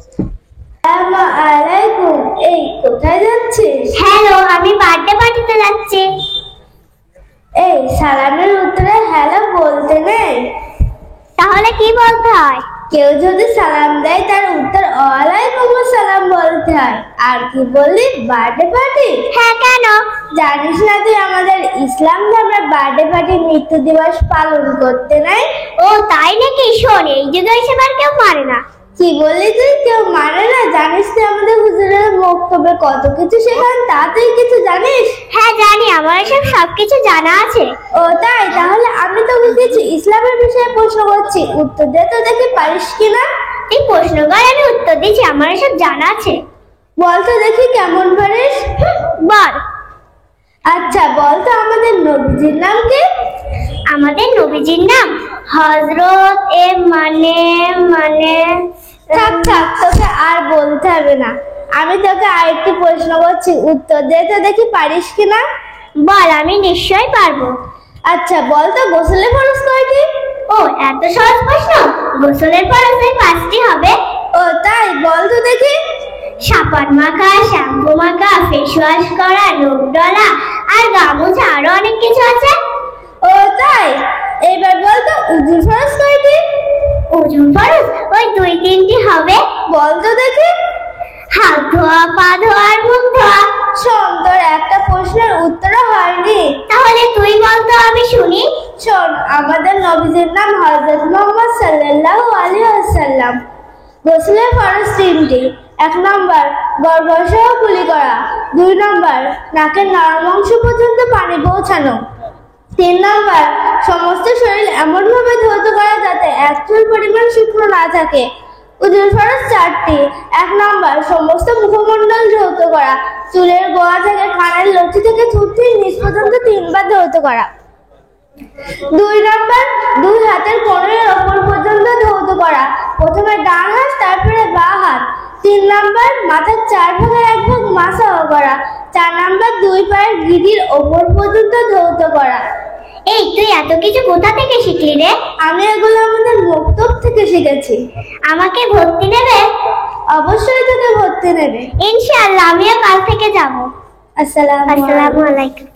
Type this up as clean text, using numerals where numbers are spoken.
আসসালামু আলাইকুম। এই কোথায় যাচ্ছিস? হ্যালো, আমি বার্থডে পার্টিতে যাচ্ছি। এই সালামের উত্তরে হ্যালো বলতে নেই, তাহলে কি বলতে হয়? কেউ যদি সালাম দেয় তার উত্তর ওয়ালাইকুম আসসালাম বলতে হয়। আর কি বললি, বার্থডে পার্টি? হ্যাঁ, কেন? জানিস না তুই আমাদের ইসলাম ধর্মে বার্থডে পার্টি মৃত্যু দিবস পালন করতে নাই? ও তাই নাকি? শোন, এই যুগে এসব আর কেউ মানে না। কি বললি তুই, কেউ মানে না? জানিস তুই আমাদের হুজুরের বক্তব্যে কত কিছু শেখান, তা তুই কিছু জানিস? হ্যাঁ জানি, আমার এসব সবকিছু জানা আছে। ও তাই? তাহলে আমি তোকে কিছু ইসলামের বিষয়ে প্রশ্ন করছি, উত্তর দে তো দেখি পারিস কিনা। তুই প্রশ্ন কর, আমি উত্তর দিচ্ছি, আমার এসব জানা আছে। বল তো দেখি কেমন পারিস। বল। আচ্ছা বল তো আমাদের নবীজির নাম কি? আমাদের নবীজির নাম হযরত মানে থাক থাক, তোকে আর বলতে হবে না। আমি তোকে আরেকটি প্রশ্ন করছি, উত্তর দে তো দেখি পারিস কিনা। বল, আমি নিশ্চয়ই পারবো। আচ্ছা বল তো গোসলের ফরজ কয়টি? ও এত সহজ প্রশ্ন। গোসলের ফরজ 5টি হবে। ও তাই? বল তো দেখি। সাবান মাখা, শ্যাম্পু মাখা, ফেস ওয়াশ করা, রোগ ডলা আর গামুছা, আরো অনেক কিছু আছে। ও তাই? এবার বল তো উযুর ফরজ কয়টি? ওজুর ফরজ ওই 2-3টি হবে। বল তো দেখি। হাত ধোয়া, পা ধোয়া আর মুখ ধোয়া। শোন, তোর একটা প্রশ্নের উত্তরও হয়নি। তাহলে তুই বল তো, আমি শুনি। শোন, আমাদের নবীজির নাম হযরত মুহাম্মদ সাল্লাল্লাহু আলাইহি ওয়াসাল্লাম। গোসলের ফরজ 3টি। 1 নম্বর গর্ভাশয় কুলি করা, 2 নম্বর নাকের নরম অংশ পর্যন্ত পানি পৌঁছানো, 3 নম্বর সমস্ত শরীর এমন ভাবে ধৌত করা যাতে এক চুল পরিমাণ শুকনো না থাকে। উযুর ফরজ 4টি। 1 নম্বর সমস্ত মুখমণ্ডল ধৌত করা, চুলের গোড়া থেকে কানের লতি থেকে থুতনির নিচ পর্যন্ত 3 বার ধৌত করা। 2 নম্বর 2 হাতের কোণের ওপর পর্যন্ত ধৌত করা, প্রথমে ডান হাত তারপরে বাঁ হাত। 3 নম্বর মাথার 4 ভাগের 1 ভাগ মাসাহ করা। 4 নম্বর 2 পায়ের গিঁটির ওপর পর্যন্ত ধৌত করা। এই তুই এত কিছু কোথা থেকে শিখলি রে? আমি এগুলো আমাদের মক্তব থেকে শিখেছি। আমাকে ভর্তি নেবে? অবশ্যই তোকে ভর্তি নেবে। ইনশাআল্লাহ, আমিও কাল থেকে যাব। আসসালামু আসসালামু আলাইকুম।